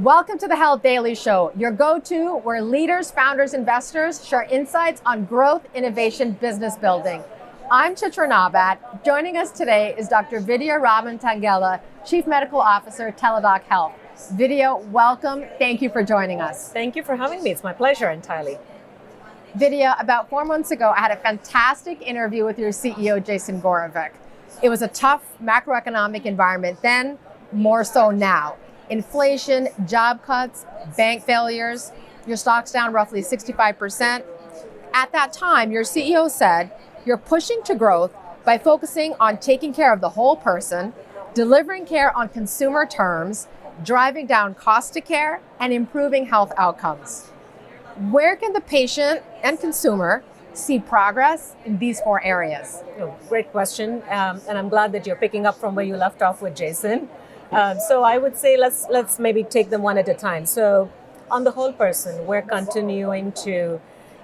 Welcome to the Health Daily Show, your go-to where leaders, founders, investors share insights on growth, innovation, business building. I'm Chitra Nabat. Joining us today is Dr. Vidya Raman-Tangella, Chief Medical Officer, Teladoc Health. Vidya, welcome. Thank you for joining us. Thank you for having me. It's my pleasure entirely. Vidya, about 4 months ago, I had a fantastic interview with your CEO, Jason Gorevic. It was a tough macroeconomic environment then, more so now. Inflation, job cuts, bank failures, your stock's down roughly 65%. At that time, your CEO said, you're pushing to growth by focusing on taking care of the whole person, delivering care on consumer terms, driving down cost of care, and improving health outcomes. Where can the patient and consumer see progress in these 4 areas? Great question, and I'm glad that you're picking up from where you left off with Jason. So I would say let's maybe take them one at a time. So on the whole person, we're continuing to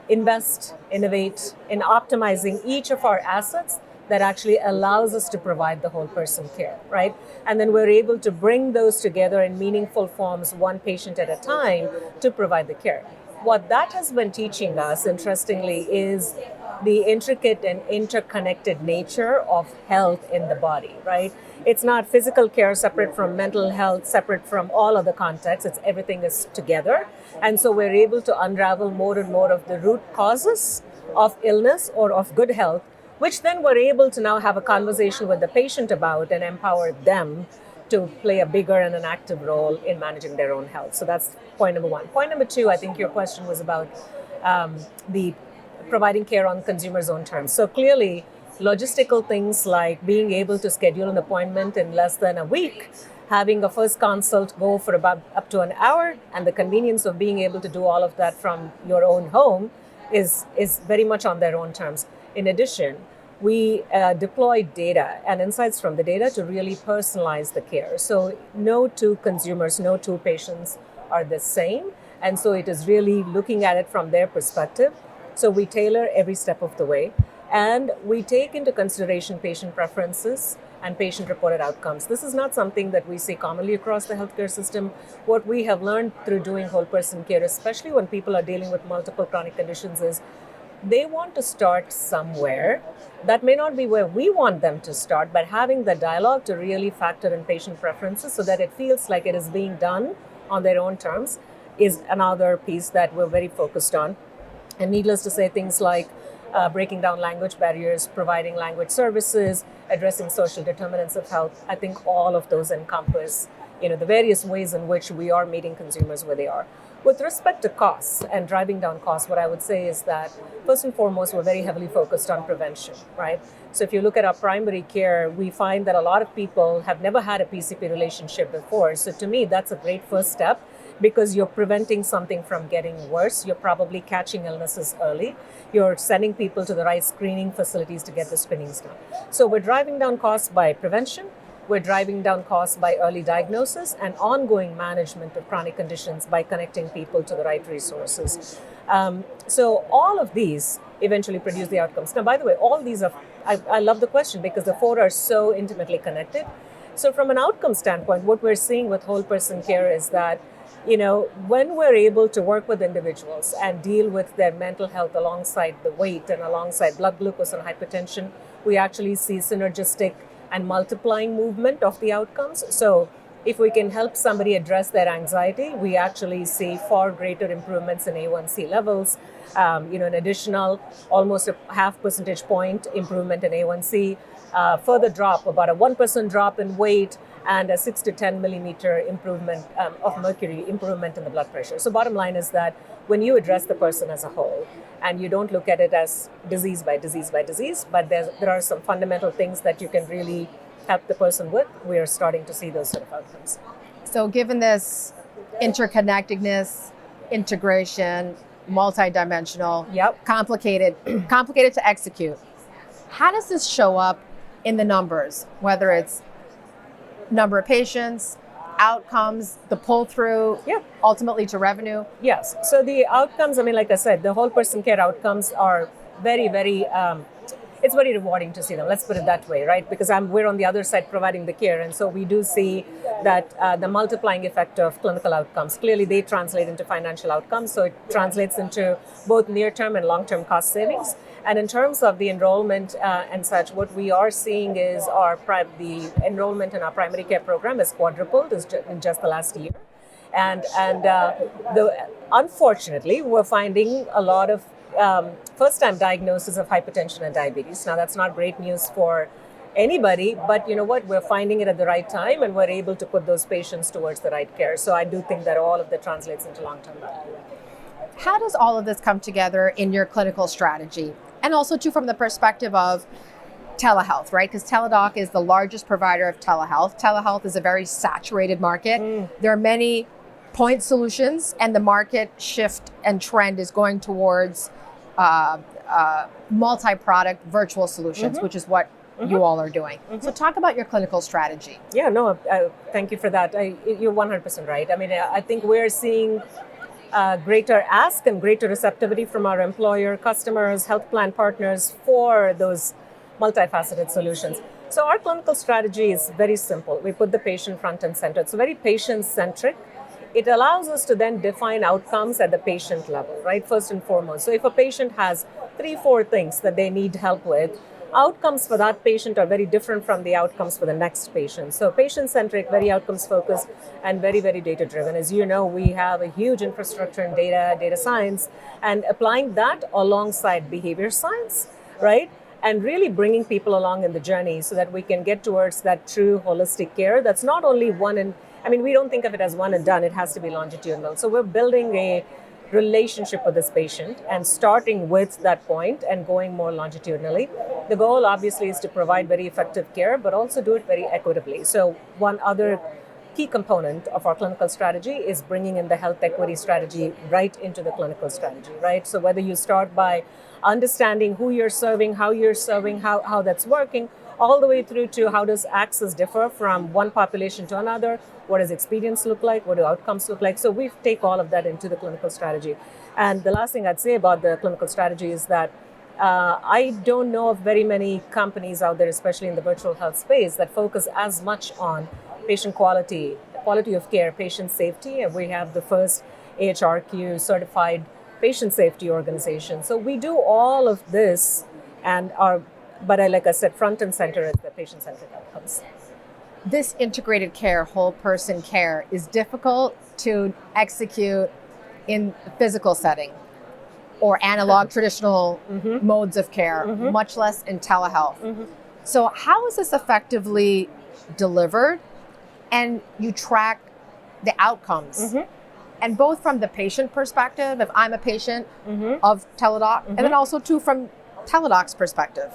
invest, innovate in optimizing each of our assets that actually allows us to provide the whole person care, right? And then we're able to bring those together in meaningful forms, one patient at a time, to provide the care. What that has been teaching us, interestingly, is the intricate and interconnected nature of health in the body, right? It's not physical care separate from mental health, separate from all other contexts. It's everything is together. And so we're able to unravel more and more of the root causes of illness or of good health, which then we're able to now have a conversation with the patient about and empower them to play a bigger and an active role in managing their own health. So that's point number 1. Point number 2, I think your question was about the providing care on consumers' own terms. So clearly, logistical things like being able to schedule an appointment in less than a week, having a first consult go for about up to an hour, and the convenience of being able to do all of that from your own home is very much on their own terms. In addition, we deploy data and insights from the data to really personalize the care. So no 2 consumers, no 2 patients are the same. And so it is really looking at it from their perspective. So we tailor every step of the way. And we take into consideration patient preferences and patient-reported outcomes. This is not something that we see commonly across the healthcare system. What we have learned through doing whole person care, especially when people are dealing with multiple chronic conditions, is they want to start somewhere. That may not be where we want them to start, but having the dialogue to really factor in patient preferences so that it feels like it is being done on their own terms is another piece that we're very focused on. And needless to say, things like breaking down language barriers, providing language services, addressing social determinants of health, I think all of those encompass the various ways in which we are meeting consumers where they are. With respect to costs and driving down costs, what I would say is that first and foremost, we're very heavily focused on prevention, right? So if you look at our primary care, we find that a lot of people have never had a PCP relationship before. So to me, that's a great first step because you're preventing something from getting worse. You're probably catching illnesses early. You're sending people to the right screening facilities to get the screenings done. So we're driving down costs by prevention. We're driving down costs by early diagnosis and ongoing management of chronic conditions by connecting people to the right resources. So all of these eventually produce the outcomes. Now, by the way, all these are, I love the question because the 4 are so intimately connected. So from an outcome standpoint, what we're seeing with whole person care is that when we're able to work with individuals and deal with their mental health alongside the weight and alongside blood glucose and hypertension, we actually see synergistic and multiplying movement of the outcomes. So if we can help somebody address their anxiety, we actually see far greater improvements in A1C levels, an additional almost a 0.5 percentage point improvement in A1C, further drop, about a 1% drop in weight, and a 6 to 10 millimeter improvement of mercury improvement in the blood pressure. So bottom line is that when you address the person as a whole, and you don't look at it as disease by disease by disease, but there are some fundamental things that you can really help the person with, we are starting to see those sort of outcomes. So given this interconnectedness, integration, multidimensional, complicated to execute, how does this show up in the numbers, whether it's number of patients, outcomes, the pull-through, ultimately to revenue? Yes. So the outcomes, like I said, the whole person care outcomes are very, very it's very rewarding to see them. Let's put it that way, right? Because we're on the other side providing the care, and so we do see that the multiplying effect of clinical outcomes. Clearly, they translate into financial outcomes, so it translates into both near-term and long-term cost savings. And in terms of the enrollment and such, what we are seeing is the enrollment in our primary care program has quadrupled in just the last year. And unfortunately, we're finding a lot of first-time diagnosis of hypertension and diabetes. Now, that's not great news for anybody, but you know what? We're finding it at the right time, and we're able to put those patients towards the right care. So I do think that all of that translates into long-term value. How does all of this come together in your clinical strategy? And also, too, from the perspective of telehealth, right? Because Teladoc is the largest provider of telehealth. Telehealth is a very saturated market. There are many point solutions, and the market shift and trend is going towards multi-product virtual solutions, which is what you all are doing. So talk about your clinical strategy. Yeah, no, thank you for that. You're 100% right. I mean, I think we're seeing greater ask and greater receptivity from our employer, customers, health plan partners for those multifaceted solutions. So our clinical strategy is very simple. We put the patient front and center. It's very patient-centric. It allows us to then define outcomes at the patient level, right? First and foremost. So if a patient has 3-4 things that they need help with, outcomes for that patient are very different from the outcomes for the next patient. So patient-centric, very outcomes-focused, and very, very data-driven. As you know, we have a huge infrastructure in data science, and applying that alongside behavior science, right? And really bringing people along in the journey so that we can get towards that true holistic care that's not only we don't think of it as one and done, it has to be longitudinal. So we're building a relationship with this patient and starting with that point and going more longitudinally. The goal obviously is to provide very effective care, but also do it very equitably. So one other key component of our clinical strategy is bringing in the health equity strategy right into the clinical strategy, right? So whether you start by understanding who you're serving, how that's working, all the way through to how does access differ from one population to another, what does experience look like, what do outcomes look like. So we take all of that into the clinical strategy. And the last thing I'd say about the clinical strategy is that I don't know of very many companies out there, especially in the virtual health space, that focus as much on patient quality of care, patient safety. And we have the first AHRQ certified patient safety organization. So we do all of this, like I said, front and center is the patient-centric outcomes. This integrated care, whole person care, is difficult to execute in the physical setting or analog traditional modes of care, much less in telehealth. So how is this effectively delivered? And you track the outcomes. And both from the patient perspective, if I'm a patient of Teladoc, and then also too from Teladoc's perspective.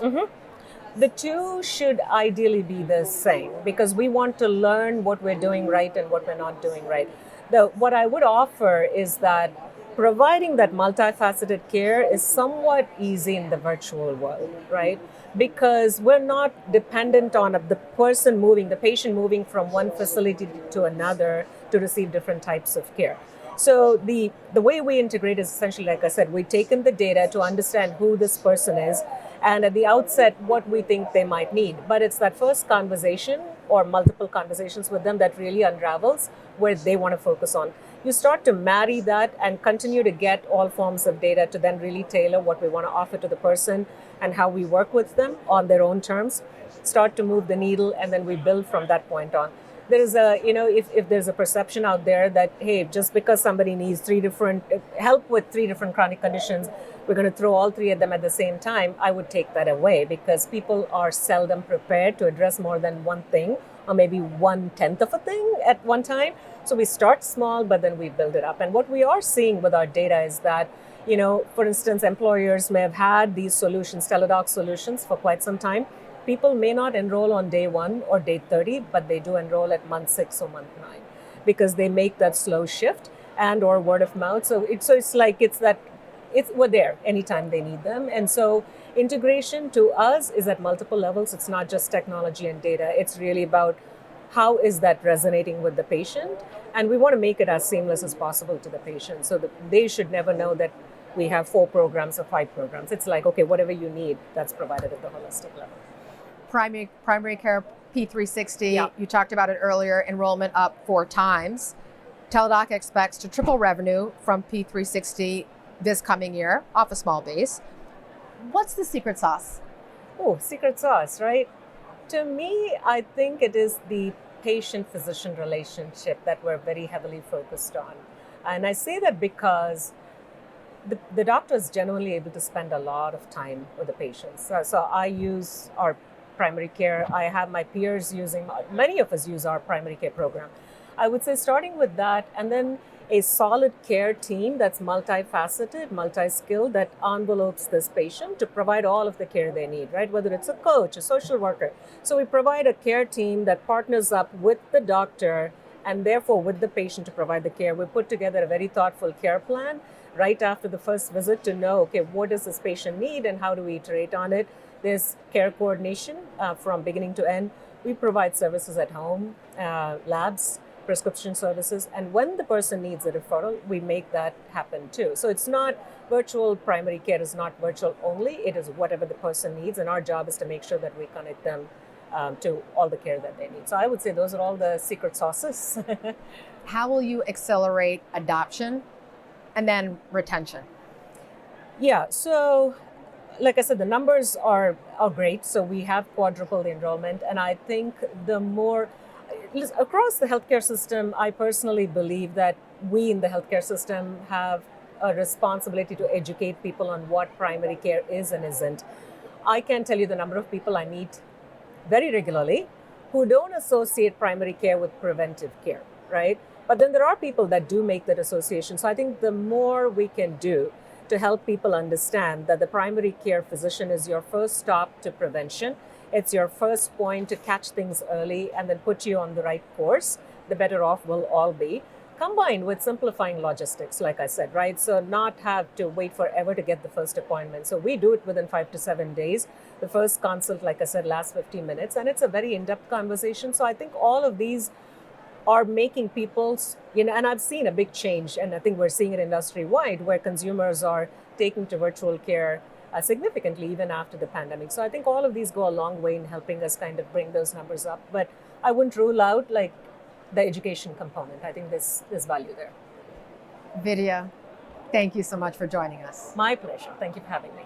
The two should ideally be the same because we want to learn what we're doing right and what we're not doing right. What I would offer is that providing that multifaceted care is somewhat easy in the virtual world, right? Because we're not dependent on the patient moving from one facility to another to receive different types of care. So the way we integrate is essentially, like I said, we take in the data to understand who this person is and at the outset what we think they might need. But it's that first conversation or multiple conversations with them that really unravels where they want to focus on. You start to marry that and continue to get all forms of data to then really tailor what we want to offer to the person and how we work with them on their own terms, start to move the needle, and then we build from that point on. There's if there's a perception out there that, hey, just because somebody needs help with 3 different chronic conditions, we're going to throw all 3 of them at the same time, I would take that away because people are seldom prepared to address more than one thing or maybe 1/10 of a thing at one time. So we start small, but then we build it up. And what we are seeing with our data is that, for instance, employers may have had these solutions, Teladoc solutions, for quite some time. People may not enroll on day 1 or day 30, but they do enroll at month 6 or month 9 because they make that slow shift and or word of mouth. So we're there anytime they need them. And so integration to us is at multiple levels. It's not just technology and data. It's really about how is that resonating with the patient? And we want to make it as seamless as possible to the patient so that they should never know that we have 4 programs or 5 programs. It's like, okay, whatever you need, that's provided at the holistic level. Primary care P360, Yeah. you talked about it earlier, enrollment up 4 times. Teladoc expects to triple revenue from P360 this coming year off a small base. What's the secret sauce? Oh, secret sauce, right? To me, I think it is the patient-physician relationship that we're very heavily focused on. And I say that because the doctor is generally able to spend a lot of time with the patients. So I use our primary care. I have my peers using, many of us use our primary care program. I would say starting with that, and then a solid care team that's multifaceted, multi-skilled, that envelopes this patient to provide all of the care they need, right? Whether it's a coach, a social worker. So we provide a care team that partners up with the doctor and therefore with the patient to provide the care. We put together a very thoughtful care plan right after the first visit to know, okay, what does this patient need and how do we iterate on it? There's care coordination from beginning to end. We provide services at home, labs, prescription services, and when the person needs a referral, we make that happen too. So it's not virtual primary care is not virtual only, it is whatever the person needs, and our job is to make sure that we connect them to all the care that they need. So I would say those are all the secret sauces. How will you accelerate adoption and then retention? Yeah, so like I said, the numbers are great. So we have quadrupled the enrollment, and I think the more across the healthcare system, I personally believe that we in the healthcare system have a responsibility to educate people on what primary care is and isn't. I can tell you the number of people I meet very regularly who don't associate primary care with preventive care, right? But then there are people that do make that association. So I think the more we can do to help people understand that the primary care physician is your first stop to prevention, it's your first point to catch things early and then put you on the right course, the better off we'll all be. Combined with simplifying logistics, like I said, right? So not have to wait forever to get the first appointment. So we do it within 5 to 7 days. The first consult, like I said, lasts 15 minutes, and it's a very in-depth conversation. So I think all of these are making people's, and I've seen a big change, and I think we're seeing it industry-wide, where consumers are taking to virtual care significantly even after the pandemic. So I think all of these go a long way in helping us kind of bring those numbers up. But I wouldn't rule out like the education component. I think there's value there. Vidya, thank you so much for joining us. My pleasure. Thank you for having me.